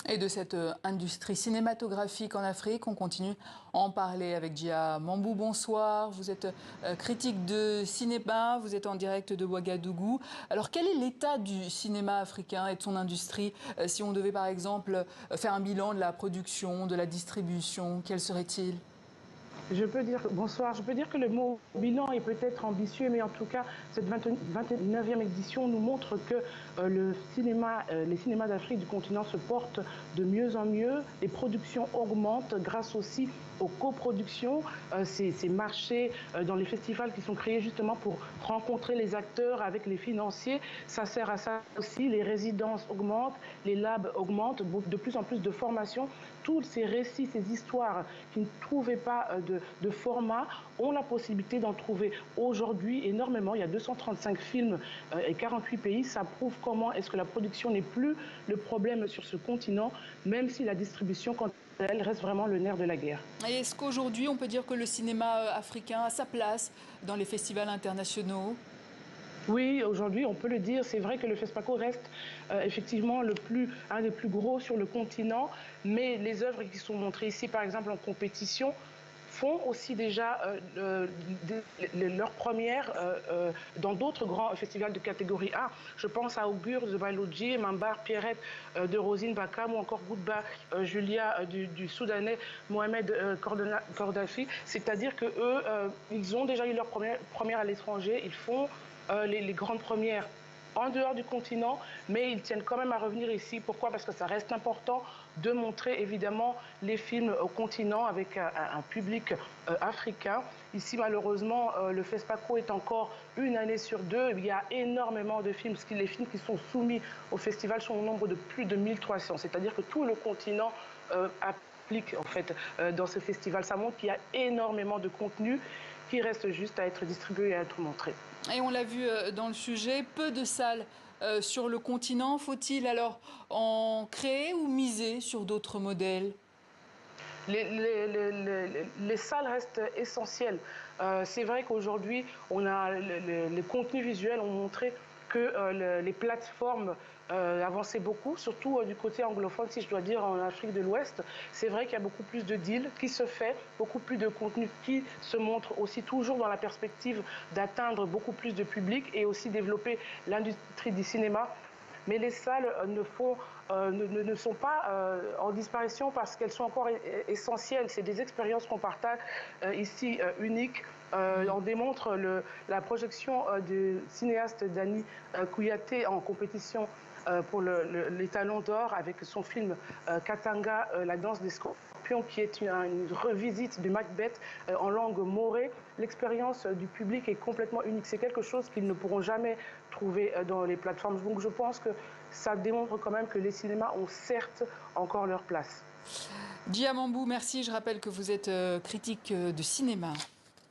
Et de cette industrie cinématographique en Afrique, on continue à en parler avec Dia Mambou. Bonsoir, vous êtes critique de cinéma, vous êtes en direct de Ouagadougou. Alors quel est l'état du cinéma africain et de son industrie? Si on devait par exemple faire un bilan de la production, de la distribution, quel serait-il? Bonsoir, je peux dire que le mot bilan est peut-être ambitieux, mais en tout cas, cette 29e édition nous montre que les cinémas d'Afrique du continent se portent de mieux en mieux. Les productions augmentent grâce aussi aux coproductions, ces marchés dans les festivals qui sont créés justement pour rencontrer les acteurs avec les financiers. Ça sert à ça aussi. Les résidences augmentent, les labs augmentent, de plus en plus de formations. Tous ces récits, ces histoires qui ne trouvaient pas de format ont la possibilité d'en trouver aujourd'hui énormément. Il y a 235 films et 48 pays. Ça prouve comment est-ce que la production n'est plus le problème sur ce continent, même si la distribution, quant à elle, reste vraiment le nerf de la guerre. Et est-ce qu'aujourd'hui on peut dire que le cinéma africain a sa place dans les festivals internationaux? Oui, aujourd'hui, on peut le dire. C'est vrai que le FESPACO reste effectivement un des plus gros sur le continent, mais les œuvres qui sont montrées ici, par exemple en compétition, font aussi déjà leur première dans d'autres grands festivals de catégorie A. Je pense à Augure de Baloudji, Mambar Pierrette de Rosine Bakam ou encore Goudba Julia du Soudanais Mohamed Kordafi. C'est-à-dire qu'eux, ils ont déjà eu leur première à l'étranger, ils font les grandes premières en dehors du continent, mais ils tiennent quand même à revenir ici. Pourquoi? Parce que ça reste important de montrer évidemment les films au continent avec un public africain. Ici, malheureusement, le FESPACO est encore une année sur deux. Il y a énormément de films. Les films qui sont soumis au festival sont au nombre de plus de 1300. C'est-à-dire que tout le continent applique en fait dans ce festival. Ça montre qu'il y a énormément de contenu qui reste juste à être distribué et à être montré. Et on l'a vu dans le sujet, peu de salles sur le continent. Faut-il alors en créer ou miser sur d'autres modèles? Les salles restent essentielles. C'est vrai qu'aujourd'hui, les contenus visuels ont montré que les plateformes avançaient beaucoup, surtout du côté anglophone, si je dois dire, en Afrique de l'Ouest. C'est vrai qu'il y a beaucoup plus de deals qui se fait, beaucoup plus de contenu qui se montre aussi toujours dans la perspective d'atteindre beaucoup plus de public et aussi développer l'industrie du cinéma. Mais les salles ne sont pas en disparition parce qu'elles sont encore essentielles. C'est des expériences qu'on partage ici uniques. On démontre la projection du cinéaste Dani Kouyaté en compétition pour les Talons d'Or avec son film Katanga, la danse des scorpions, qui est une revisite de Macbeth en langue morée. L'expérience du public est complètement unique. C'est quelque chose qu'ils ne pourront jamais trouver dans les plateformes. Donc je pense que ça démontre quand même que les cinémas ont certes encore leur place. Dia Mambou, merci. Je rappelle que vous êtes critique de cinéma.